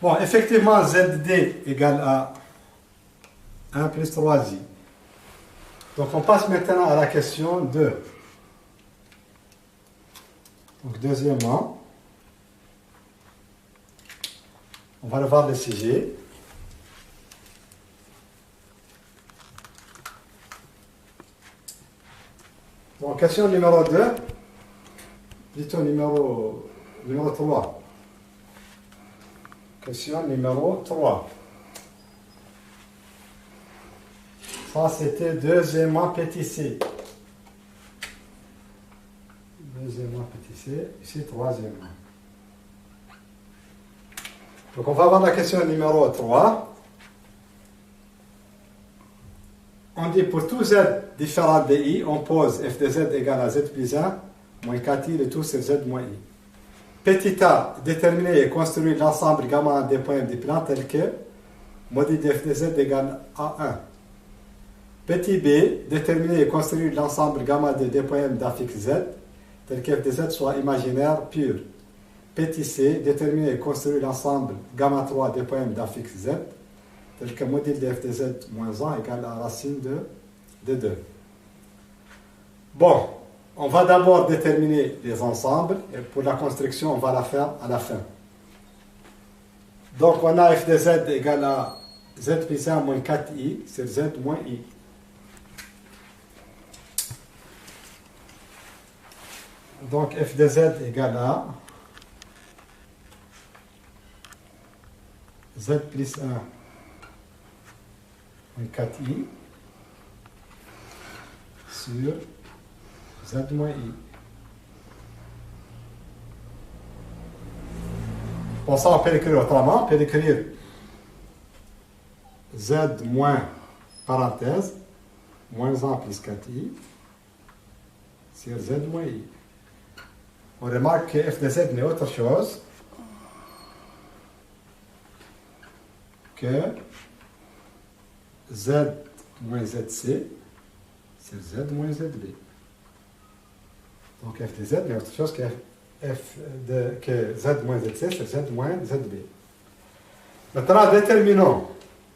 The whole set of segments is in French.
Bon, effectivement, ZD égale à 1 plus 3i. Donc, on passe maintenant à la question 2. Donc, deuxièmement, on va revoir le sujet. Donc, question numéro 2, plutôt numéro 3. Question numéro 3. Ça, c'était deuxièmement petit c. Deuxièmement petit c, ici troisièmement. Donc, on va voir la question numéro 3. On dit pour tout z différent de i, on pose f de z égale à z plus 1 moins 4i, le tout sur z moins i. Petit a, déterminer et construire l'ensemble gamma des points du plan tel que module de f de z égale à 1. Petit b, déterminer et construire l'ensemble gamma de des points d'affixe z tel que f de z soit imaginaire pur. Petit c, déterminer et construire l'ensemble gamma 3 des points d'affixe z tel que module de f de z moins 1 égale à la racine de 2. Bon, on va d'abord déterminer les ensembles et pour la construction, on va la faire à la fin. Donc, on a f de z égale à z plus 1 moins 4i sur z moins i. Donc, f de z égale à z plus 1 moins 4i sur z moins i. Pour ça, on peut l'écrire autrement. On peut l'écrire z moins parenthèse moins 1 plus 4i sur z moins i. On remarque que f de z n'est autre chose que z moins zc sur z moins zb. Donc f de z n'est autre chose que z moins zc sur z moins zb. Maintenant, déterminons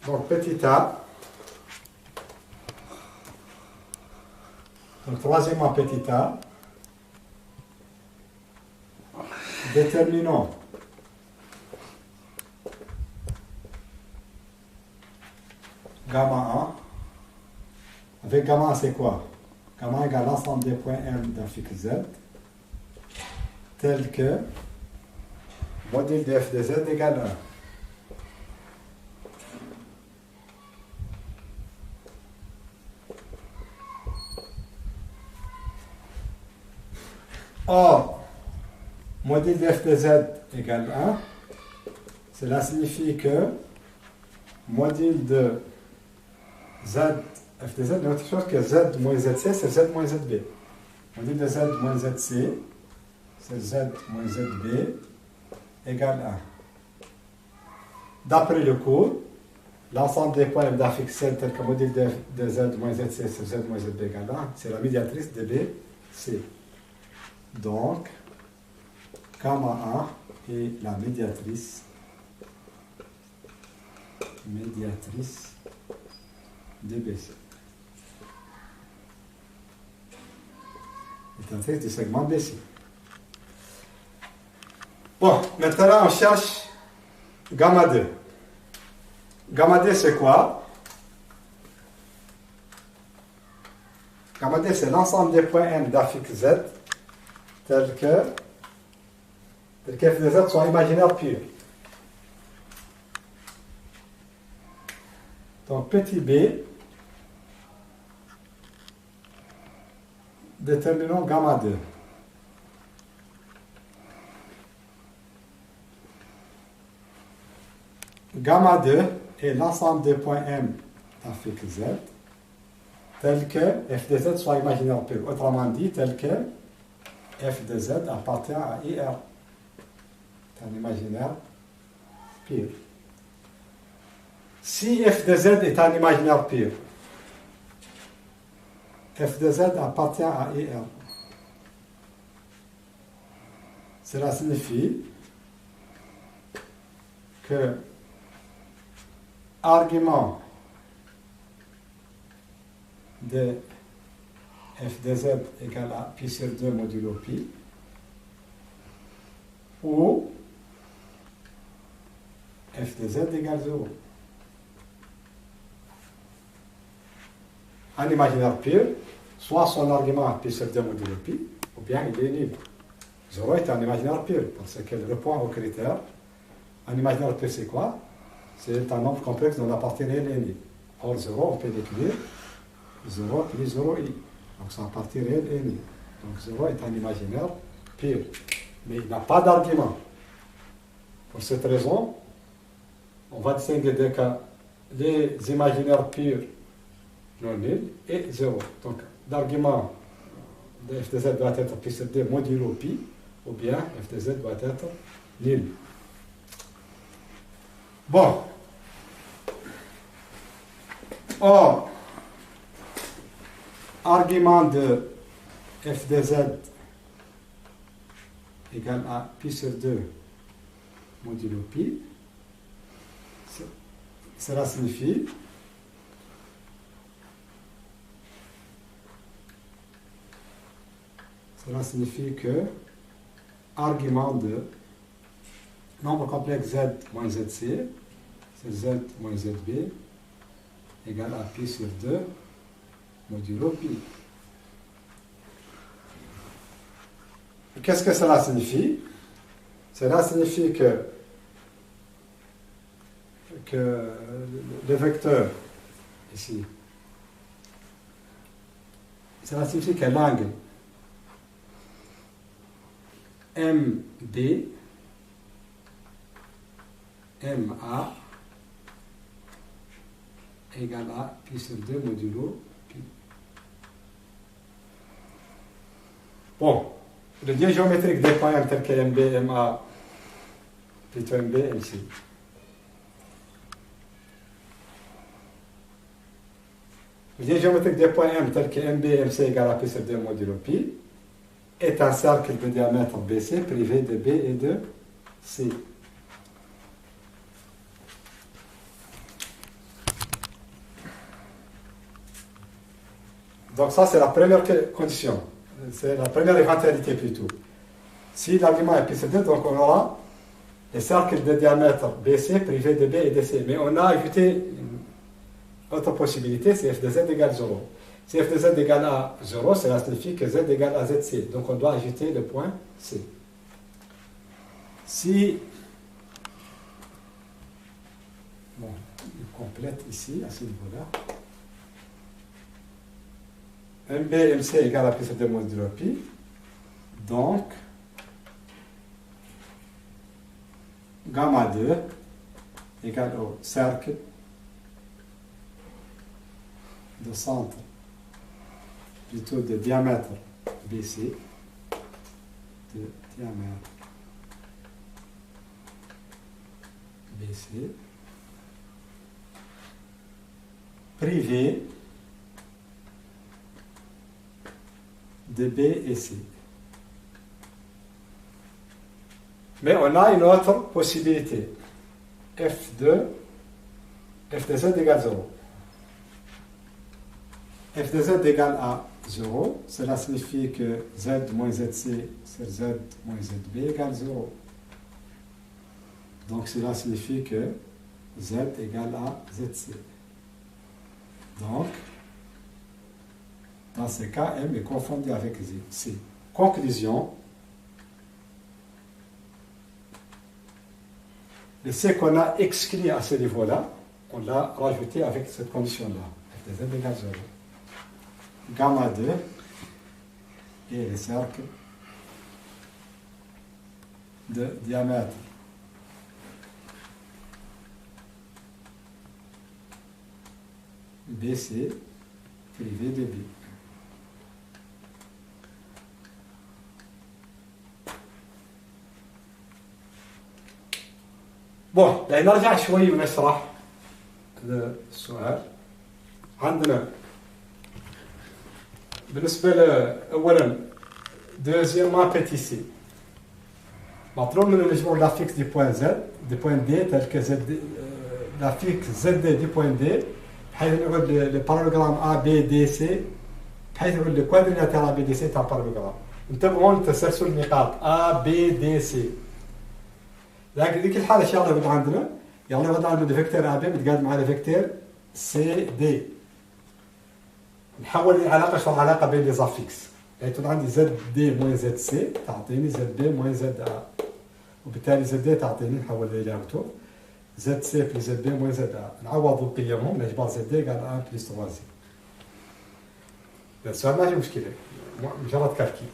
donc petit a. Donc troisièmement petit a. Déterminons gamma 1. Avec gamma 1, c'est quoi? Gamma égale l'ensemble des points M d'affixe Z, tel que module de f de Z égale 1. Or, module de f de z égale 1, cela signifie que module de z, f de z n'est autre chose que z moins zc, c'est z moins zb. Module de z moins zc, c'est z moins zb, égale 1. D'après le cours, l'ensemble des points d'affixe z tel que module de z moins zc, c'est z moins zb égale 1, c'est la médiatrice de bc. Donc, gamma 1 est la médiatrice de BC. Médiatrice du segment BC. Bon, maintenant on cherche gamma 2. Gamma 2 c'est quoi? Gamma 2 c'est l'ensemble des points M d'affixe Z tel que f de z soit imaginaire pur. Donc petit b, déterminons gamma 2. Gamma 2 est l'ensemble des points M d'affixe Z tel que f de z soit imaginaire pur. Autrement dit, tel que f de z appartient à IR. C'est un imaginaire pur. Si f de z est un imaginaire pur, f de z appartient à IR. Cela signifie que que argument de f de z égale à pi sur 2 modulo pi, ou f de z égale 0. Un imaginaire pur, soit son argument pi sur 2 modulo pi, ou bien il est nul. 0 est un imaginaire pur, parce qu'elle répond aux critères. Un imaginaire pur, c'est quoi? C'est un nombre complexe dont la partie réelle est nulle. Or, 0, on peut l'écrire 0 plus 0i. Donc, sa partie réelle est nulle. Donc, 0 est un imaginaire pur. Mais il n'a pas d'argument. Pour cette raison, on va distinguer deux cas. Les imaginaires purs non nuls et 0. Donc, l'argument de f de z doit être pi sur 2 modulo pi, ou bien f de z doit être nul. Bon. Or, argument de f de z égale à pi sur 2 modulo pi, cela signifie que argument de nombre complexe z moins zc, c'est z moins zb, égale à pi sur 2 modulo pi. Qu'est-ce que cela signifie? Cela signifie que le vecteur, ici, cela signifie que l'angle MB, MA égale à pi sur 2 modulo pi. Bon, le lien géométrique des points M tel que MB, MA, plutôt MB, MC. Le lien géométrique des points M tel que MB, MC égale à pi sur 2 modulo pi est un cercle de diamètre BC privé de B et de C. Donc ça, c'est la première condition. C'est la première éventualité plutôt. Si l'argument est pi sur 2, donc on aura les cercles de diamètre BC privé de B et de C. Mais on a ajouté une autre possibilité, c'est f de z égale 0. Si f de z égale à 0, cela signifie que z égale à zc. Donc on doit ajouter le point C. Si... Bon, il complète ici, à ce niveau-là. MB, MC égale à pi sur 2 modulo pi. Donc, gamma 2 égale au cercle de centre, plutôt de diamètre BC, de diamètre BC, privé de B et C. Mais on a une autre possibilité. F de z égale 0. F de z égale à 0, cela signifie que z moins zc sur z moins zb égale 0. Donc cela signifie que z égale à zc. Donc, dans ce cas, M est confondu avec C. Conclusion, le C qu'on a exclu à ce niveau-là, on l'a rajouté avec cette condition-là. F de z égale 0. Gamma 2 et le cercle de diamètre BC privé de B. Bon, نرجع شوي ونشرح السؤال. عندنا بالنسبة أولا deuxièmement petit c. مطلوب منه نجمعوا لا فيكس دي بوان زد دي بوان دي تل كو زد لا فيكس زد دي بوان دي بحيث نعود للبارالوغرام ا بي دي سي بحيث نعود لكوادريلاتير ا بي دي سي تاع البارالوغرام. نتبعوا تسلسل النقاط ا بي دي سي. لكن ديك الحاله ان شاء الله يبدا عندنا يلا يبدا عندنا فيكتور ا بي متقاد مع فيكتور سي دي. نحول العلاقه شنو العلاقه بين لي زافيكس يعني تكون عندي زد دي موين زد سي تعطيني زد بي موين زد ا وبالتالي زد دي تعطيني نحول الى اوتو زد سي بلس زد بي موين زد ا نعوضوا قيمهم نجبر زد دي قال 1 بلس 3 زي. السؤال ماشي مشكله مجرد كالكي.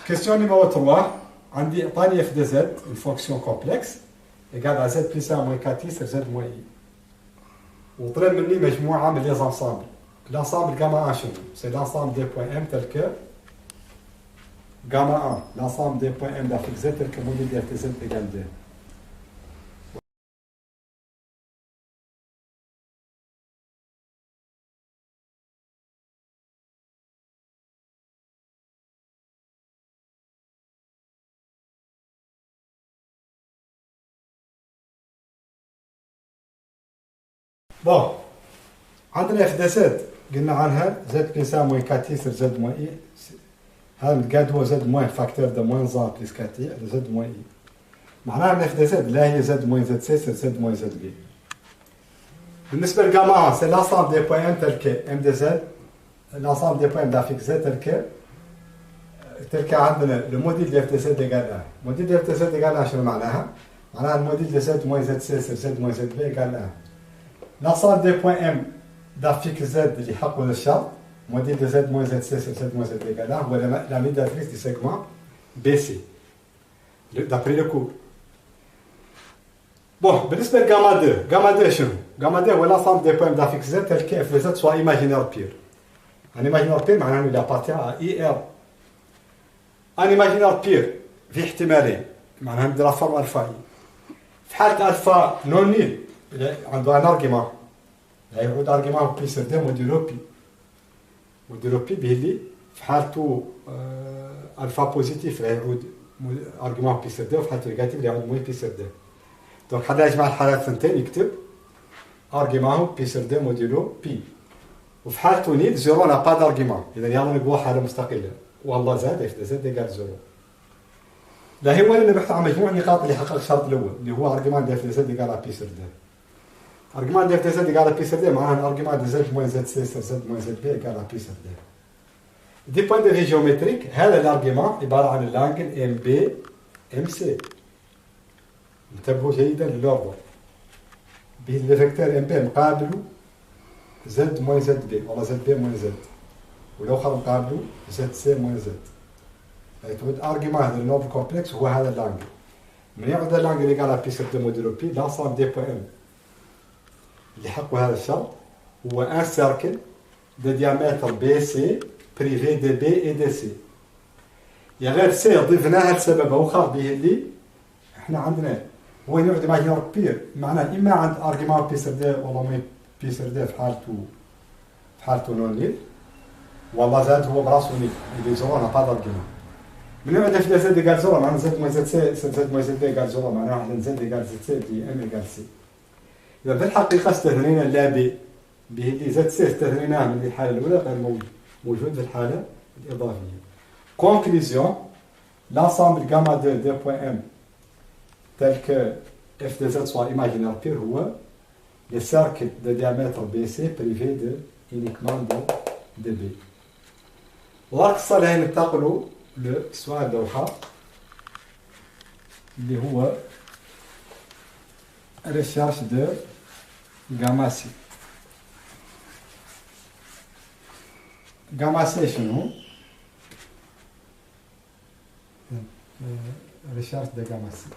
كيستيون نيميرو 3 عندي عطاني اف دي زد اون فونكسيون كومبلكس يقال على زد بلس 1 موين 4 سير زد موين اي وطلب مني مجموعه من لي زانسامبل. L'ensemble gamma 1 chez nous, c'est l'ensemble des points M tel que gamma 1, l'ensemble des points M de la fixe Z tel que module de FTZ égale 2. Bon, عندنا اف دي زد قلنا عنها زد بلس موين كاتي سر زد موين اي هذا متقاد هو زد موين فاكتور دو موين زان بلس كاتي على زد موين اي معناها من اف دي زد لا هي زد موين زد سي سر زد موين زد بي. بالنسبه للجاما سي لانسامبل دي بوين ام تل كو ام دي زد لانسامبل دي بوين دافيك زد تل كو عندنا لو موديل دي اف دي زد ايكال 1. موديل دي اف دي زد ايكال 1 شنو معناها؟ معناها الموديل دي زد موين زد سي سر زد موين زد بي ايكال 1. l'ensemble des points M d'affixe Z اللي حقوا للشرط موديل de Z moins ZC sur Z moins Z égale 1 هو la médiatrice du segment BC d'après le cours. Bon, بالنسبة لغاما 2 غاما 2 شنو؟ غاما 2 هو l'ensemble des points d'affixe Z tel que F de Z soit imaginaire pure. Un imaginaire pure معناه il appartient à IR. Un imaginaire pure في احتمالين معناها ندير فورم الفا اي. في حالة الفا نون نيل عنده ان ارجيومون يعود ارجيومون بي سر دي موديلو بي موديلو بي به اللي في حالته الفا بوزيتيف يعود ارجيومون بي سر دي وفي حالته نيجاتيف يعود موين بي سر دي. دونك حدا يجمع الحالات الثنتين يكتب ارجيومون بي سر دي موديلو بي وفي حالته نيل زيرو نا با دارجيومون اذا يلا نقول حاله مستقله والله زاد اف زاد ايكال زيرو. لا هو اللي نبحث عن مجموع النقاط اللي حقق الشرط الاول اللي هو ارجيومون دي اف زاد ايكال بي سر دي. Argument de FTZ égale à pi sur D, معناها argument de Z moins ZC sur Z moins ZB égale à pi sur D. Du point de vue géométrique, هذا الارجيومون عبارة عن الانجل MB MC. انتبهوا جيدا للوردر. به الفيكتور MB مقابله Z moins ZB ولا ZB moins Z. والآخر مقابله ZC moins Z. تعود argument هذا النوبل كومبلكس هو هذا الانجل. من يعود الانجل égale à pi sur D modulo pi, l'ensemble des points M اللي حقوا هذا الشرط هو ان سيركل دو ديامتر بي سي بريفي دي بي اي دي سي. يا غير سي ضفناها لسبب اخر به اللي احنا عندنا هو يعود ايماجينير بير معناه اما عند ارجيومون بي سر دي ولا مي بي سر دي في حالته نون ليل والله زاد هو براسو ليل اللي زرو انا با دارجيومون. من يعود اف دي زد ايكال زيرو معناها زد موين زد سي زد موين زد دي ايكال زيرو معناها زد ايكال زد سي دي ام ايكال سي. إذا في الحقيقة استثنينا اللابي به اللي زاد سي استثنيناه من الحالة الأولى غير موجود في الحالة الإضافية. Conclusion, l'ensemble gamma 2 des points M tel que f de z soit imaginaire pur هو les cercles de diamètre BC privés de uniquement de B. والقصة اللي ننتقلوا للسؤال الأخر اللي هو recherche de gamma C. Gamma C شنو؟ recherche de gamma C.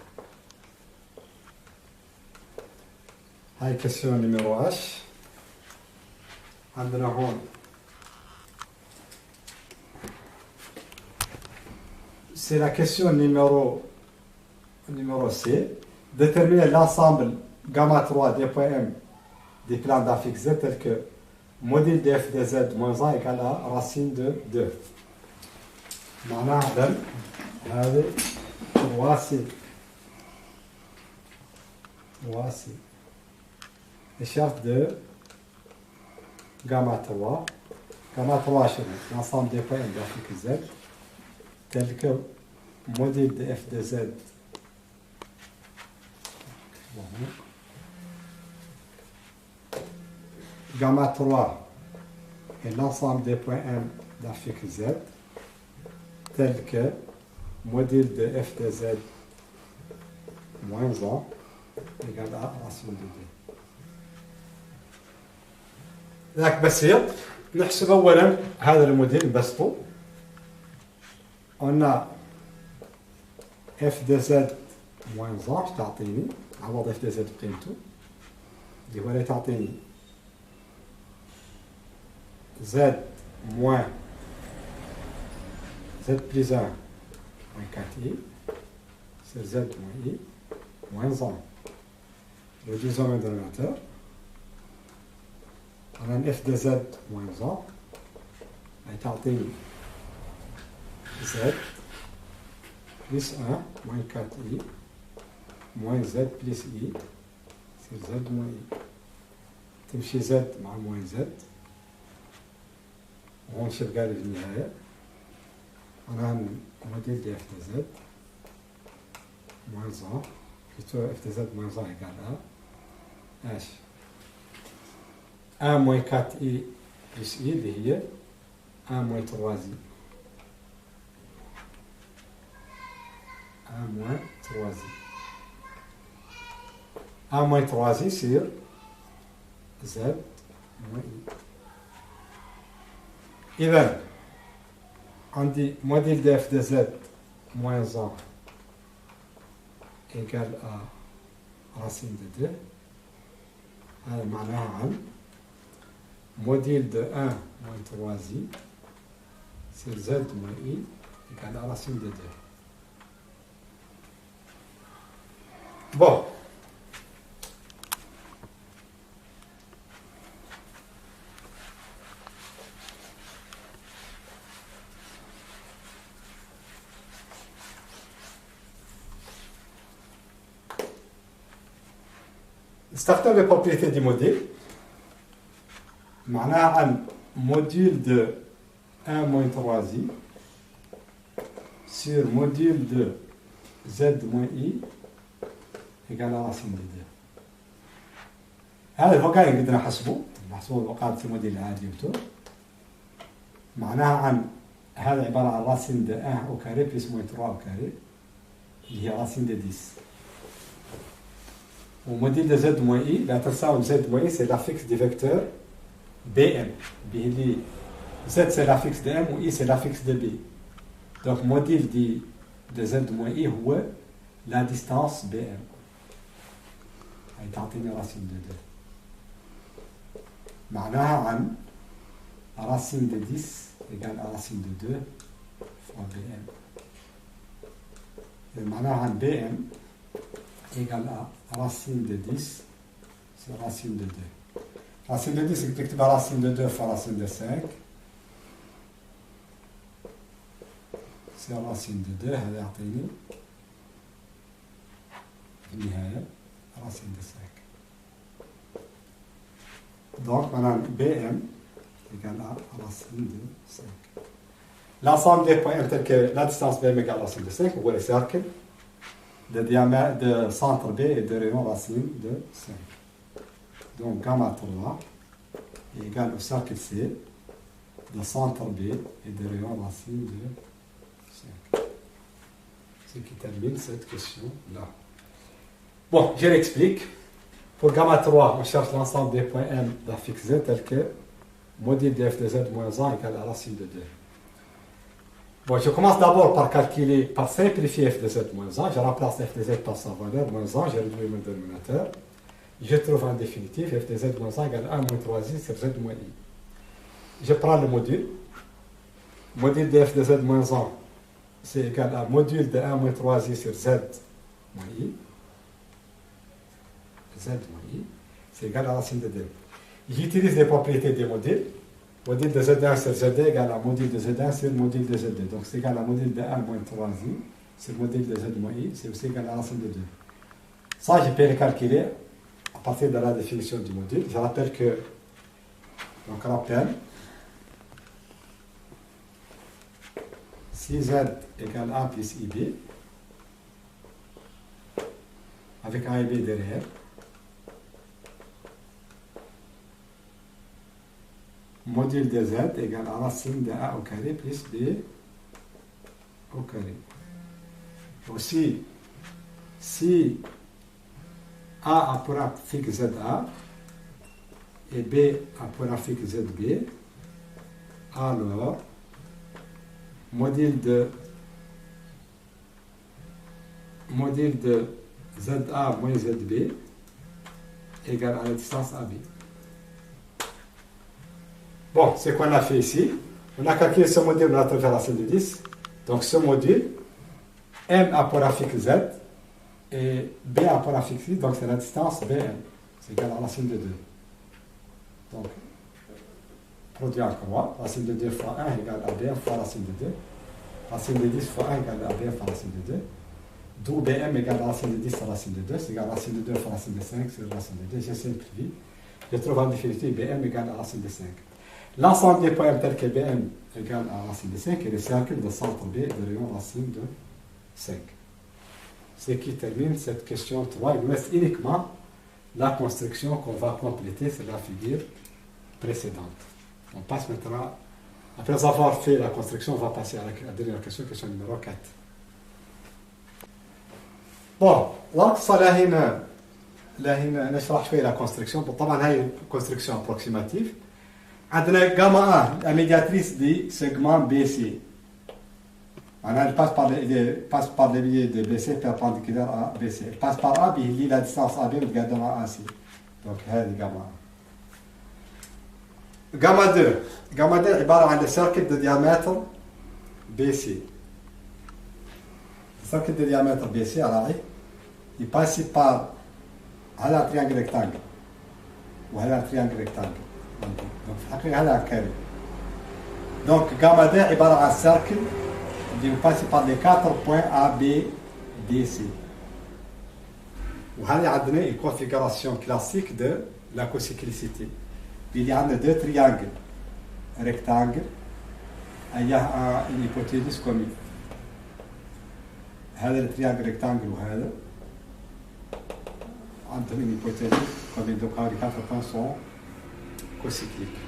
هاي question numéro H. عندنا هون c'est la question numéro C. Déterminer l'ensemble gamma 3 des points M des plans d'affixe Z tel que module de f de Z moins 1 égale à racine de 2. معناها هذه 3C. 3C. Écharpe de gamma 3. Gamma 3, l'ensemble des points graphiques Z, tel que module de f de Z. Gamma 3 est l'ensemble des points M graphique Z, tel que module de f de Z moins 1 égale à racine de 2. ذاك بسيط. نحسب اولا هذا الموديل نبسطه. قلنا اف دي زد موان زاش تعطيني عوض اف دي زد بقيمته اللي هو اللي تعطيني زد موان زد بليز 1 موان 4 اي سير زد موان اي موان زان réduisons le dénominateur. On a un f de z moins 1, est تعطيني z plus 1 moins 4i moins z plus i c'est z moins i. تمشي z مع moins z ونشوف قال في النهاية. On a un modèle de f de z moins 1 plutôt f de z moins 1 égale à h 1 moins 4i plus i اللي هي 1 moins 3i 1 moins 3i 1 moins 3i sur z moins i. إذا عندي modèle de f de z moins 1 égale à racine de 2. هذا معناها عن module de 1 moins 3i sur z moins i égale à racine de 2. Bon. نستخدم les propriétés du modèle. معناها عن module de 1 moins 3i sur module de z moins i égale à racine de 2. هذا الفوقاني نقدر نحسبه الوقائع في الموديل العادي وتو. معناها عن هذا عبارة عن راسين de 1 au carré plus moins 3 au carré اللي هي racine de 10. وموديل de z moins i لا تنساو z moins i c'est l'affixe du vecteur BM. Z c'est l'affixe de M ou I c'est l'affixe de B. Donc module de Z moins I هو la distance BM. هي تعطيني racine de 2. معناها عن racine de 10 égale à racine de 2 fois BM. معناها عن BM égale à racine de 10 sur racine de 2. Racine de 10, c'est que tu racine de 2 fois racine de 5. C'est racine de 2, هذا يعطيني في النهاية racine de 5. Donc, maintenant, BM égale à racine de 5. L'ensemble des points tels que la distance BM égale à racine de 5, هو le cercle de diamètre de centre B et de rayon racine de 5. Donc gamma 3 est égal au cercle C de centre B et de rayon racine de 5. Ce qui termine cette question-là. Bon, je l'explique. Pour gamma 3, on cherche l'ensemble des points M d'affixe Z tel que module de f de Z moins 1 égale à racine de 2. Bon, je commence d'abord par calculer, par simplifier f de Z moins 1. Je remplace f de Z par sa valeur moins 1. Je réduis mon dénominateur. Je trouve en définitive f de z moins 1 égale 1 moins 3i sur z moins i. Je prends le module. Module de f de z moins 1, c'est égal à module de 1 moins 3i sur z moins i. Z moins i, c'est égal à racine de 2. J'utilise les propriétés des modules. Module de z1 sur z2 égale à module de z1 sur module de z2. Donc c'est égal à module de 1 moins 3i c'est le module de Z moins I, c'est aussi égal à la racine de 2. Ça, je peux le calculer à partir de la définition du module. Je rappelle que, donc rappel, si Z égale A plus IB, avec A et B derrière, module de Z égale à racine de A au carré plus B au carré. Aussi, si A a pour fixe ZA et B a pour fixe ZB, alors module de ZA moins ZB égale à la distance AB. Bon, c'est ce qu'on a fait ici. On a calculé ce module de la racine de 10. Donc ce module, M a pour fixe Z et B a pour fixe I, donc c'est la distance BM. C'est égal à la racine de 2. Donc, produit en croix, racine de 2 fois 1 égale à BM fois racine de 2. Racine de 10 fois 1 égale à BM fois racine de 2. D'où BM égale à racine de 10 fois racine de 2. C'est égal à racine de 2 fois racine de 5 sur racine de 2. J'ai simplifié. Je trouve en définitive BM égale à racine de 5. L'ensemble des points tels que BM égale à racine de 5 et le cercle de centre B de rayon racine de 5. Ce qui termine cette question 3. Il nous reste uniquement la construction qu'on va compléter sur la figure précédente. On passe maintenant, après avoir fait la construction, on va passer à la dernière question, question numéro 4. Bon, l'enقصة لهنا نشرح شوية la construction. Bon, طبعا هاي construction approximative. عندنا gamma A, la médiatrice du segment BC. Elle passe par le milieu de BC perpendiculaire à BC. Elle passe par A, puis il lit la distance AB متقدمة à AC. Donc, هذه gamma A. Gamma 2. Gamma 2 عبارة عن cercle de diamètre BC. Le cercle de diamètre BC, alors, il passe par un triangle rectangle. Ou un triangle rectangle. Donc, في الحقيقة هذا كاري. Donc, gamma 2 عبارة عن cercle qui passe par les 4 points A, B, D, C. وهذه عندنا une configuration classique de la cocyclicité. Il y a deux triangles rectangles. Il y a une hypoténuse commune. هذا التريانجل rectangle وهذا عندهم une hypoténuse commune. Donc, les 4 points sont cocycliques.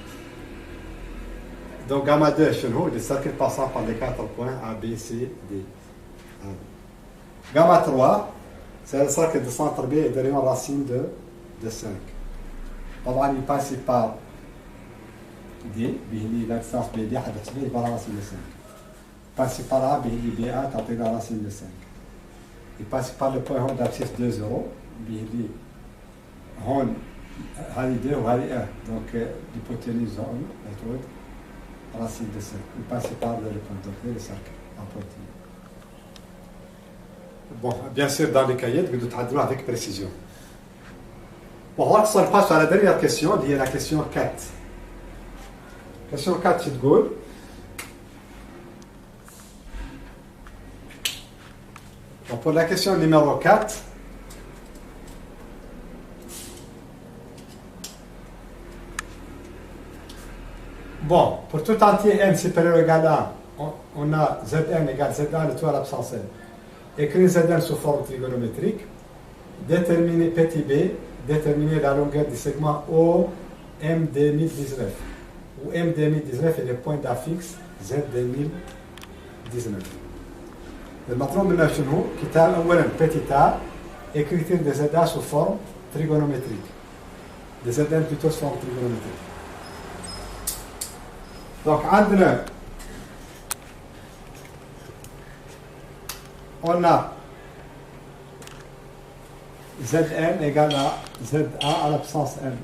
Donc, gamma 2, c'est le cercle passant par les 4 points A, B, C, D. Gamma 3, c'est le cercle de centre B et de rayon racine de 5. طبعا il passe par D, بيهني la distance BD حتحسب لي par racine de 5. Il passe par A, بيهني BA تعطي la racine de 5. Il passe par le point هون d'abscisse 2, 0, بيهني هون هذه 2 وهذه 1. Donc l'hypoténuse هون متعود racine de 5. Il passe par le rectangle, le cercle en pointille. Bon, bien sûr, dans les cahiers, vous devez traduire avec précision. Bon, on passe à la dernière question, qui est la question 4. Question 4, c'est de Gaulle. Bon, pour la question numéro 4, bon, pour tout entier n supérieur ou égal à 1, on a Zn égale Zn, le tout à l'absence n. Écrire Zn sous forme trigonométrique. Déterminer petit b, déterminer la longueur du segment OM2019. Où M2019 est le point d'affixe Z2019. المطلوب منا شنو؟ كتاب أولا petit a, écriture de Zn sous forme trigonométrique. De Zn plutôt sous forme trigonométrique. Donc, on a Zn égale à Za à l'absence n.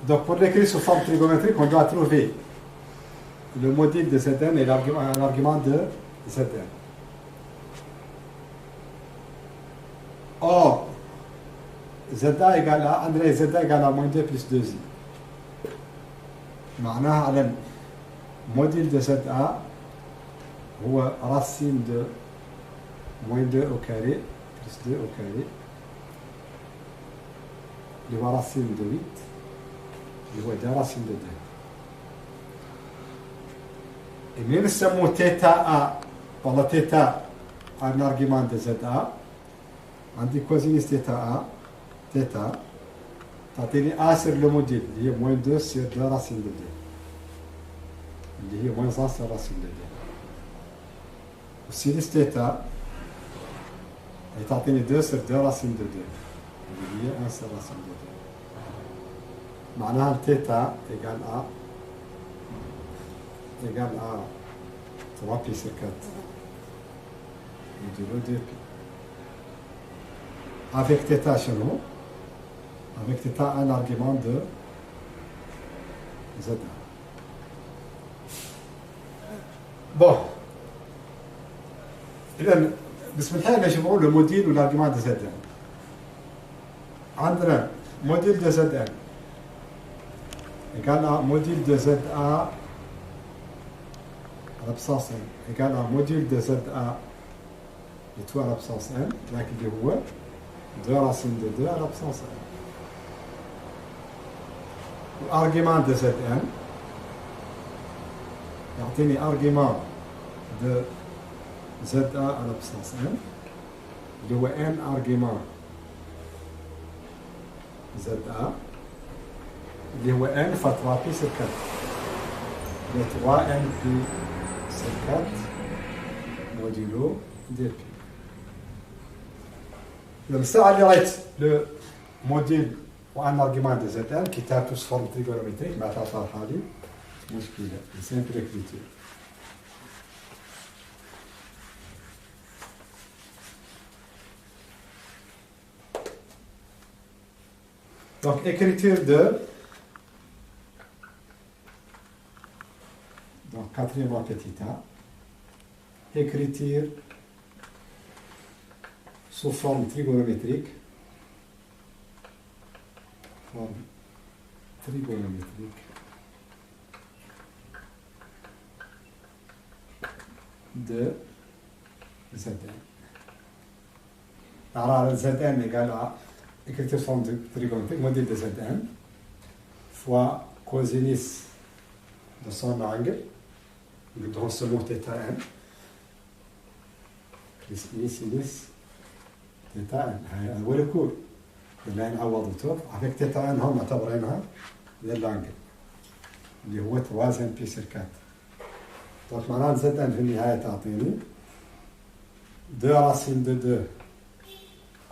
Donc, pour l'écrire sous forme trigonométrique, on doit trouver le module de Zn et l'argument de Zn. Or, Z égale à moins 2 plus 2i. معناها على الموديل de ZA هو racine de moins 2 au carré plus 2 au carré اللي هو racine de 8 اللي هو ده racine de 2 منين نسموه تيتا A والله تيتا un argument de ZA عندي كوزينيس تيتا A تيتا تعطيني A sur le module اللي هي moins 2 sur 2 racine de 2 اللي هي moins 1 sur racine de 2 والسينيس تيتا تعطيني 2 sur 2 racine de 2 اللي هي 1 sur racine de 2 معناها تيتا égale A égale à 3 pi sur 4 modulo 2 pi. Avec θ شنو؟ avec θ un argument de Z. Bon. إذا بسم الله نجمعوا le module ou l'argument de Z. عندنا module de Z égale à module de ZA à l'absence n égale à module de ZA de tout à l'absence n là qui est 2 racine de 2 à l'absence n. L'argument de Zn يعطيني argument de ZA à l'absence n اللي هو n argument ZA اللي هو n fois 3 pi sur 4 le 3n pi sur 4 modulo 2 pi. الساعة اللي رايت لو موديل وان ارجيومون دو زد ان كتاب توس فورم تريغونومتريك مع تعطى حالي مشكلة سيمبل اكريتور. Donc écriture de donc quatrième petit a écriture sous forme trigonométrique de Zn. Alors Zn égale à écriture sous forme trigonométrique, module de Zn fois cosinus de son angle, dans ce mot θn, plus i sinus θn. هو الكور اللي نعوضته avec θn هم معتبرينها للانجل اللي هو 3 بي سير 4. دونك معناها Zn في النهاية تعطيني 2 racine de 2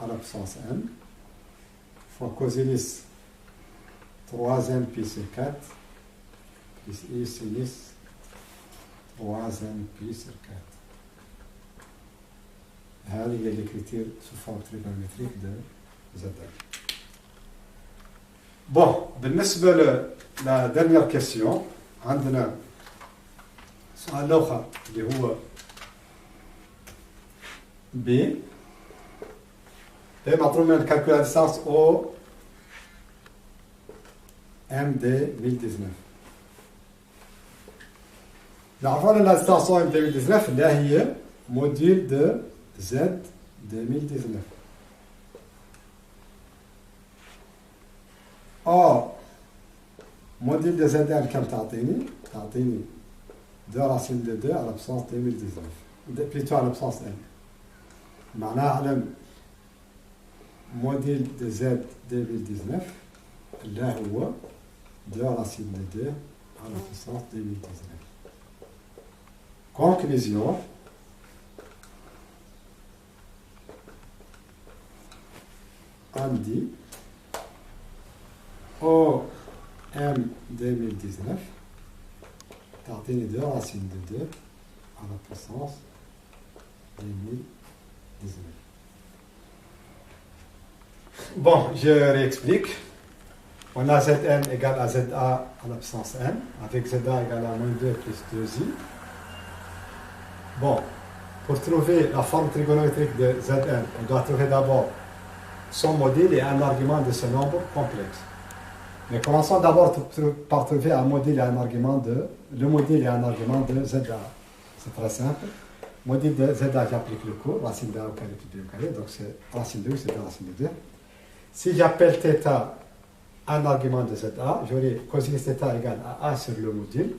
à la puissance n fois cosinus 3 pi sur 4 plus i sinus 3 pi sur 4. هذه هي l'écriture sous forme trigonométrique de Zn. Bon, بالنسبة la dernière question عندنا سؤال الآخر اللي هو B. مطلوب من calculer la distance au MD 1019. نعرفوا أن la distance au MD 1019 اللي هي module de Z 2019. Or, module de Zn كم تعطيني؟ تعطيني 2 racine de 2 à l'absence 2019. Plutôt à l'absence n. معناها علم module de Z 2019 اللي هو 2 racine de 2 à la puissance 2019. Conclusion. On dit au M 2019 تعطيني 2 racine de 2 à la puissance 2019. Bon, je réexplique. On a Zn égale à Za à la puissance n, avec Za égale à moins 2 plus 2i. Bon, pour trouver la forme trigonométrique de Zn, on doit trouver d'abord son module et un argument de ce nombre complexe. Mais commençons d'abord par trouver un module et un argument de, le module et un argument de Za. C'est très simple. Module de ZA, j'applique le cours, racine de A au carré plus B au carré, donc c'est racine de 2, c'est 2 racine de 2. Si j'appelle θ un argument de ZA, j'aurai cosinus θ égale à A sur le module,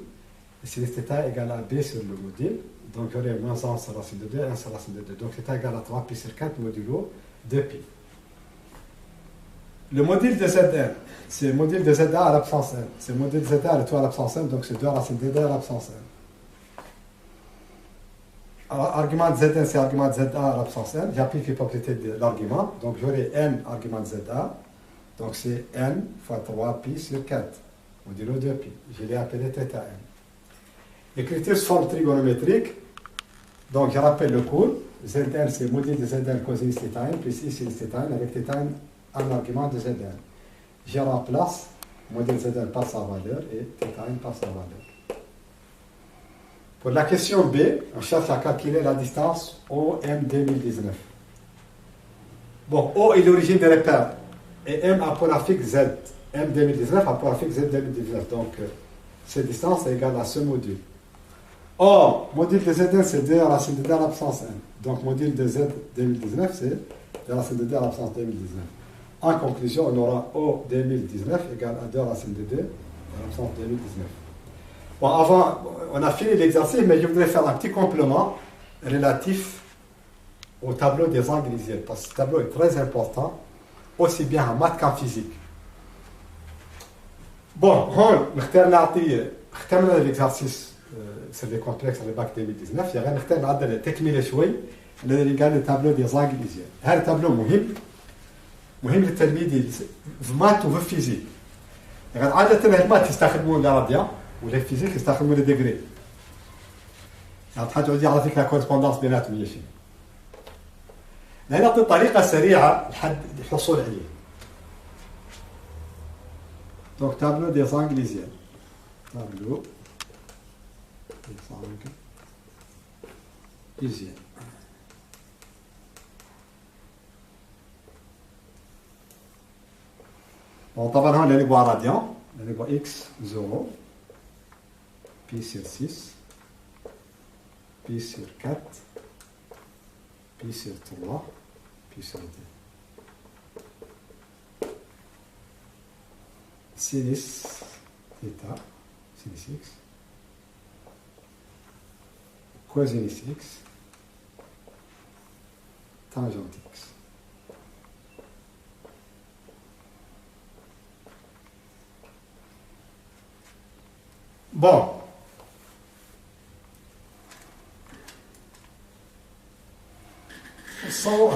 et sinus θ égale à B sur le module, donc j'aurai moins 1 sur racine de 2, 1 sur racine de 2. Donc θ égale à 3 pi sur 4 modulo 2 pi. Le module de Zn, c'est le module de ZA à l'absence n. C'est le module de ZA à retour à l'absence n, donc c'est 2 racine de 2 à l'absence n. Alors, argument de Zn, c'est argument de ZA à l'absence n. J'applique les propriétés de l'argument. Donc, j'aurai n argument de ZA. Donc, c'est n fois 3 pi sur 4. Modulo 2 pi. Je l'ai appelé θn. Écriture sous forme trigonométrique. Donc, je rappelle le cours. Zn, c'est le module de Zn cosinus θn plus i sinus θn avec θn un argument de Zn. Je remplace. Module Zn par sa valeur et θn par sa valeur. Pour la question B, on cherche à calculer la distance OM 2019. Bon, O est l'origine des repères et M apolaffique Z. M 2019 apolaffique Z 2019. Donc, cette distance est égale à ce module. Or, module de Zn, c'est 2 racine de 2 à l'absence N. Donc, module de Z 2019, c'est 2 racine de 2 à l'absence 2019. En conclusion, on aura O 2019 égale à 2 racine de 2 à l'absence 2019. Bon, avant, on a fini l'exercice, mais je voudrais faire un petit complément relatif au tableau des angles lisiels, parce que ce tableau est très important, aussi bien en maths qu'en physique. Bon, on a l'exercice sur les complexes sur le bac 2019, il y a un تكملة شوي le tableau des angles lisiels. هذا التابلو مهم للتلميذ في مات وفي فيزيك. يعني عادة المات يستخدمون الراديان ولا الفيزيك يستخدمون لي ديغري. يعني حاجة عندي على فكرة كورسبوندانس بيناتهم هي شيء. نعطي طريقة سريعة لحد الحصول عليه. Donc tableau des angles lisiels. Tableau des angles lisiels. Bon, طبعا هون اللي نبغى راديان، اللي نبغى x 0 pi sur 6 pi sur 4 pi sur 3 pi sur 2. Sinus θ, sinus x, cosinus x, tangente x. Bon.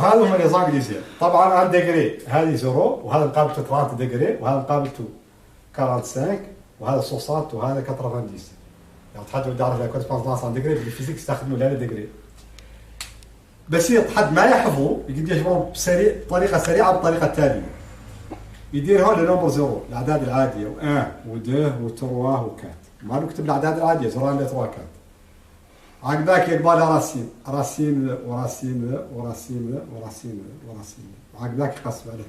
هذا هم لي زانغ ليزيال. طبعا هذا ديجري هذه 0 وهذا مقابلته 30 ديجري وهذا مقابلته 45 وهذا 60 وهذا 90. يعني تحدوا تعرف لا كورسبوندانس ان ديجري في الفيزيك يستخدموا لها ديجري. بس حد ما يحفظوا يقدر يجمعهم بطريقه سريعه بالطريقه التاليه. يدير هون لنمبر 0 الاعداد العاديه و1 و2 و3 و4. ما نكتب الاعداد العاديه 0 1 2 3 4. عقباك يقبل راسين وراسين وراسين عقباك يقسم عليه.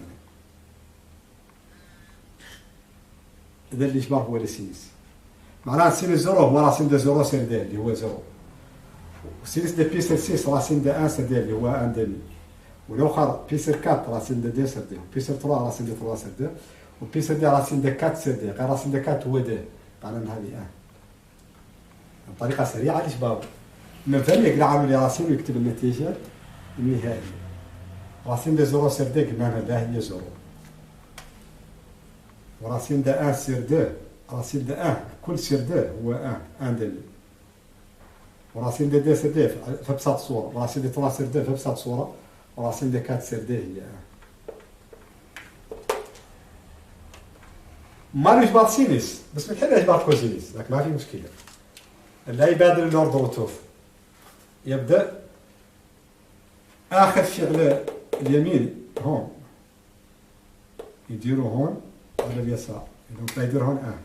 إذا اللي يشبه هو السينس. معناه سينس 0 هو راسين دو 0 سير دي اللي هو 0. وسينس دي بي سير 6 راسين دو 1 سير دي اللي هو 1 ديمي. والاخر بي سير 4 راسين دو 2 سير دي. بي سير 3 راسين دو 3 سير دي. وبي سير دي راسين دو 4 سير دي. غير راسين دو 4 هو دي. معناه هذه 1. بطريقة سريعة اللي يشبه. من فهم يقدر يعمل راسين ويكتب النتيجة النهائية. راسين دو 0 سير دي قلنا لها هي 0. وراسين دو 1 سير 2 راسين دو 1 كل سير 2 هو 1 ديمي. وراسين دو 2 سير 2 في ابسط صورة. وراسين دو 3 سير 2 في ابسط صورة. وراسين دو 4 سير 2 هي 1. ما يشبه سينس بس بنحب يشبه كوزينس لكن ما في مشكلة. لا يبادر الأوردر وتوف. يبدأ آخر شيء على اليمين هون يديروا هون على اليسار. لا يدير هون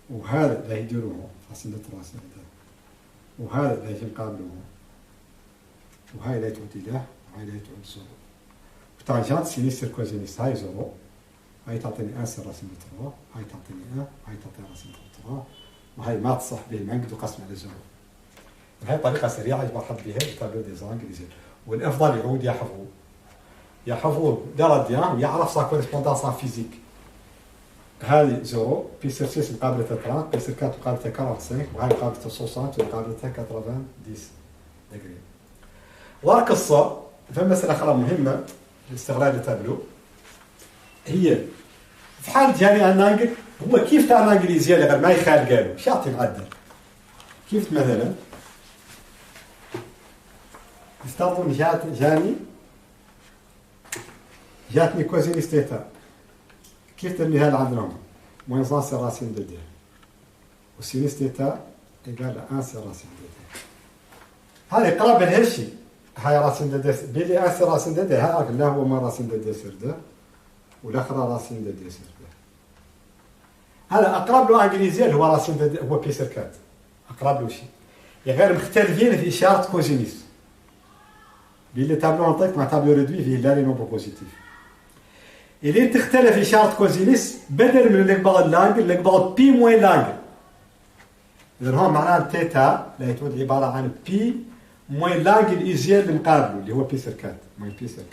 وهذا لا يديروا هون راسين دو 3 سير 2 وهذا لا يجي مقابله هون وهاي لا تعود له وهاي لا تعود 0. تانجنت سينيس سير كوزينيس هاي 0 هاي تعطيني 1 سير راسين دو 3 هاي تعطيني 1 وهاي تعطيني راسين دو 3 وهاي ما تصح به ما نقدر قسم على 0. هاي طريقة سريعة يبحث بها التابلو دي زانجليزيال. والأفضل يعود يحفظوا درجة ويعرف سا كوريسبوندانس فيزيك. هذه 0 بي سير 6 مقابلتها 30 بي سير 4 مقابلتها 45 وهاي مقابلتها 60 ومقابلتها 90 ديجري. والقصة فما مسألة أخرى مهمة لاستغلال التابلو هي في حال جاني أنانجل هو كيف تاع الانجليزية اللي غير ما يخال قالوا اش يعطي معدل كيف مثلا يستخدم جاتني كوزينيس تيتا كيف ترميها لعندهم موين زان سي راسين دو دي وسينيس تيتا ايكال 1 سي راسين دو دي. هذه قرابة لهالشي هاي راسين دو دي بيلي 1 سي راسين دو دي هاي لا هو ما راسين دو دي سير دو والاخرى راسين دو دي سير دو. هذا اقرب له انجليزيا هو راسين دو دي هو بي سير 4 اقرب له شيء غير مختلفين في اشارة كوزينيس. بيلي تابلو نطيق مع تابلو ريدوي فيه لا لي نومبر بوزيتيف. إذا تختلف إشارة كوزينيس بدل من اللي قبل اللانجل اللي قبل بي موين لانجل. إذا هون معناه تيتا لا يتولد عبارة عن بي موين لانجل إيزيال اللي مقابله اللي هو بي سير 4 موين بي سير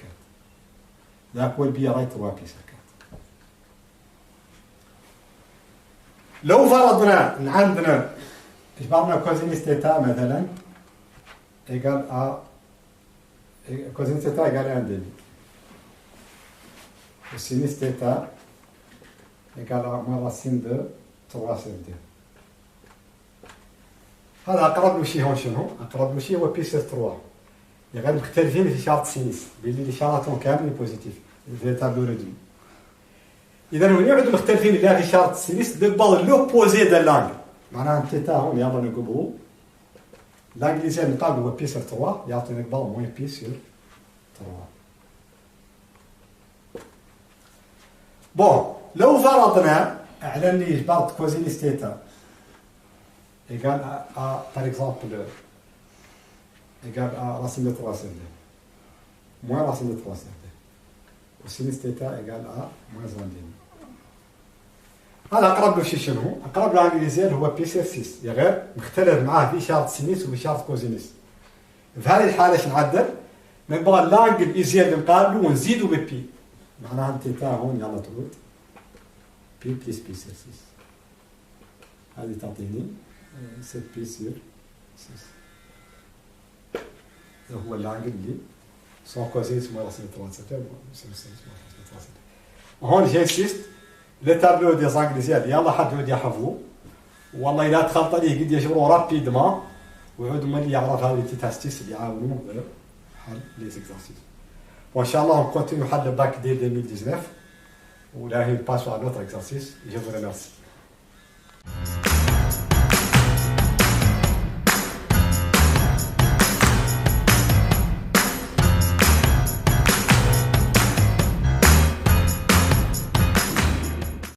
4. ذاك هو البي رايت هو بي سير 4. لو فرضنا أن عندنا إجبارنا كوزينيس تيتا مثلا إيجال كوزينيس تيتا إيجال 1 ديبي. وسينيس تيتا إيكال moins racine de 3 sur 2. هذا أقرب له شيء هون شنو؟ أقرب له شيء هو بي سير 3. غير مختلفين في إشارة سينيس بيلي الإشاراتهم كاملين بوزيتيف في تابلو ريدوي. إذا هون يعودوا مختلفين إلى إشارة سينيس دو لوبوزي دو لانجل. معناها تيتا هون يلا نقبلوا لانجليزيا المقابل هو بي سير 3 يعطي نقبل موين بي سير 3. بون لو فرضنا على اني جبرت كوزينيس تيتا ايكال بار اكزومبل ايكال راسين دو 3 سير دو موان راسين دو 3 سير دو وسينيس تيتا ايكال موان زان ديمي. هذا اقرب له شي شنو؟ اقرب له انجليزيا هو بي سير 6 غير مختلف معاه في اشاره سينيس واشاره كوزينيس. في هذه الحاله اش نعدل؟ نبغى لانجل ايزيال اللي مقابله ونزيدو ببي معناها تيتا هون يلا تعود بي بلس بي سير 6. هذه تعطيني 7 بي سير 6. هذا هو الانجل اللي سون كوزينيس موان راسين 3 هون جانسيست لي تابلو دي زانجليزيال يلا حد يعود يحفظوا والله اذا تخلط عليه قد يجبروا رابيدمون ويعود ملي يعرف هذه لي تاستيس اللي يعاونوه حل لي زيكزارسيس. وإن شاء الله on continue حل الباك دي 2019 ولا هي passe à l'autre exercice. Je vous remercie.